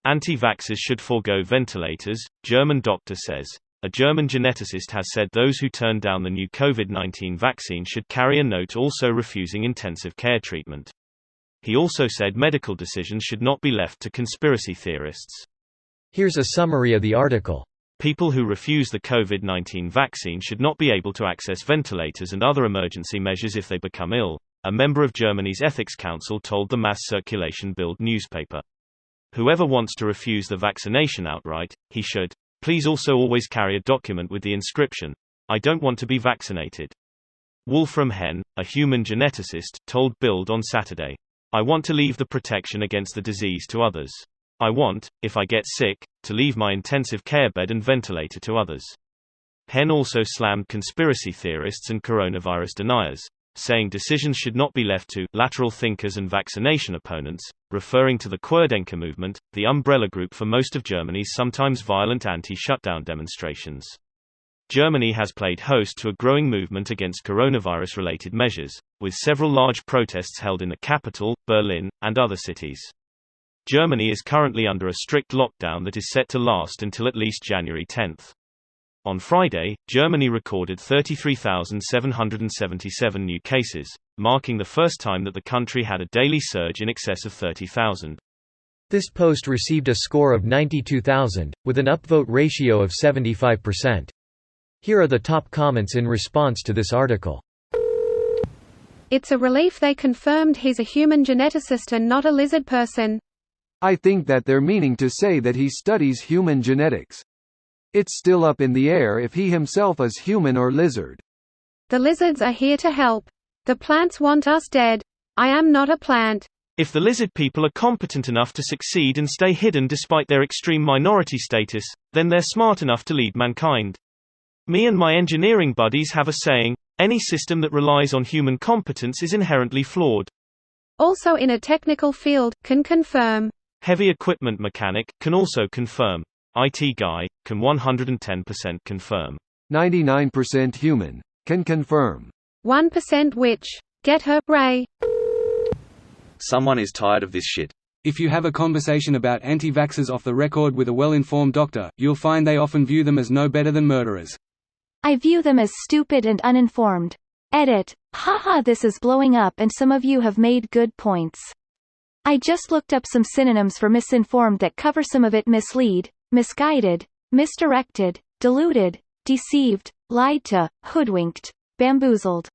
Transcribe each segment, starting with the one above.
Anti-vaxxers should forgo ventilators, German doctor says. A German geneticist has said those who turn down the new COVID-19 vaccine should carry a note also refusing intensive care treatment. He also said medical decisions should not be left to conspiracy theorists. Here's a summary of the article. People who refuse the COVID-19 vaccine should not be able to access ventilators and other emergency measures if they become ill, a member of Germany's Ethics Council told the mass circulation Bild newspaper. Whoever wants to refuse the vaccination outright, he should, please also always carry a document with the inscription, "I don't want to be vaccinated." Wolfram Henn, a human geneticist, told Bild on Saturday, "I want to leave the protection against the disease to others. I want, if I get sick, to leave my intensive care bed and ventilator to others." Henn also slammed conspiracy theorists and coronavirus deniers, saying decisions should not be left to lateral thinkers and vaccination opponents, referring to the Querdenker movement, the umbrella group for most of Germany's sometimes violent anti-shutdown demonstrations. Germany has played host to a growing movement against coronavirus-related measures, with several large protests held in the capital, Berlin, and other cities. Germany is currently under a strict lockdown that is set to last until at least January 10. On Friday, Germany recorded 33,777 new cases, marking the first time that the country had a daily surge in excess of 30,000. This post received a score of 92,000, with an upvote ratio of 75%. Here are the top comments in response to this article. It's a relief they confirmed he's a human geneticist and not a lizard person. I think that they're meaning to say that he studies human genetics. It's still up in the air if he himself is human or lizard. The lizards are here to help. The plants want us dead. I am not a plant. If the lizard people are competent enough to succeed and stay hidden despite their extreme minority status, then they're smart enough to lead mankind. Me and my engineering buddies have a saying, any system that relies on human competence is inherently flawed. Also in a technical field, can confirm. Heavy equipment mechanic, can also confirm. IT guy, can 110% confirm. 99% human, can confirm. 1% witch. Get her, Ray. Someone is tired of this shit. If you have a conversation about anti-vaxxers off the record with a well-informed doctor, you'll find they often view them as no better than murderers. I view them as stupid and uninformed. Edit. Haha, this is blowing up and some of you have made good points. I just looked up some synonyms for misinformed that cover some of it: mislead, misguided, misdirected, deluded, deceived, lied to, hoodwinked, bamboozled.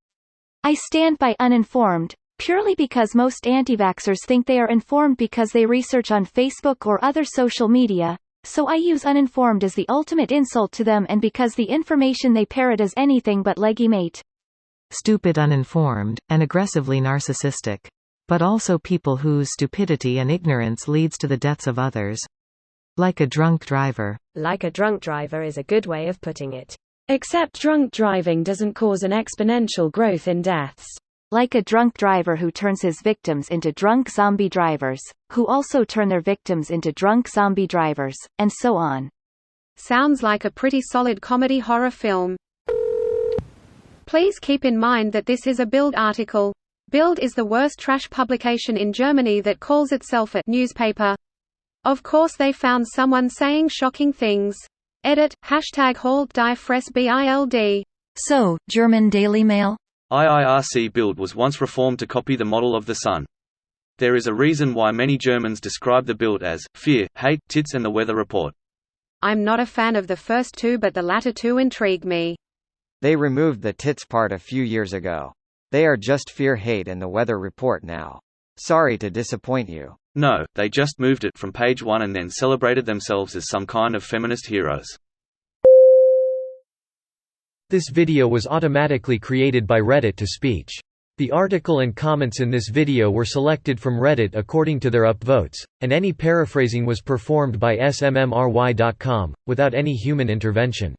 I stand by uninformed, purely because most anti-vaxxers think they are informed because they research on Facebook or other social media, so I use uninformed as the ultimate insult to them and because the information they parrot is anything but legimate. Stupid, uninformed, and aggressively narcissistic. But also people whose stupidity and ignorance leads to the deaths of others. Like a drunk driver. Like a drunk driver is a good way of putting it. Except drunk driving doesn't cause an exponential growth in deaths. Like a drunk driver who turns his victims into drunk zombie drivers, who also turn their victims into drunk zombie drivers, and so on. Sounds like a pretty solid comedy horror film. Please keep in mind that this is a Bild article. Bild is the worst trash publication in Germany that calls itself a newspaper. Of course they found someone saying shocking things. Edit, #Halt die Fress Bild. So, German Daily Mail? IIRC Bild was once reformed to copy the model of the Sun. There is a reason why many Germans describe the Bild as fear, hate, tits and the weather report. I'm not a fan of the first two, but the latter two intrigue me. They removed the tits part a few years ago. They are just fear, hate and the weather report now. Sorry to disappoint you. No, they just moved it from page 1 and then celebrated themselves as some kind of feminist heroes. This video was automatically created by Reddit to speech. The article and comments in this video were selected from Reddit according to their upvotes, and any paraphrasing was performed by smmry.com, without any human intervention.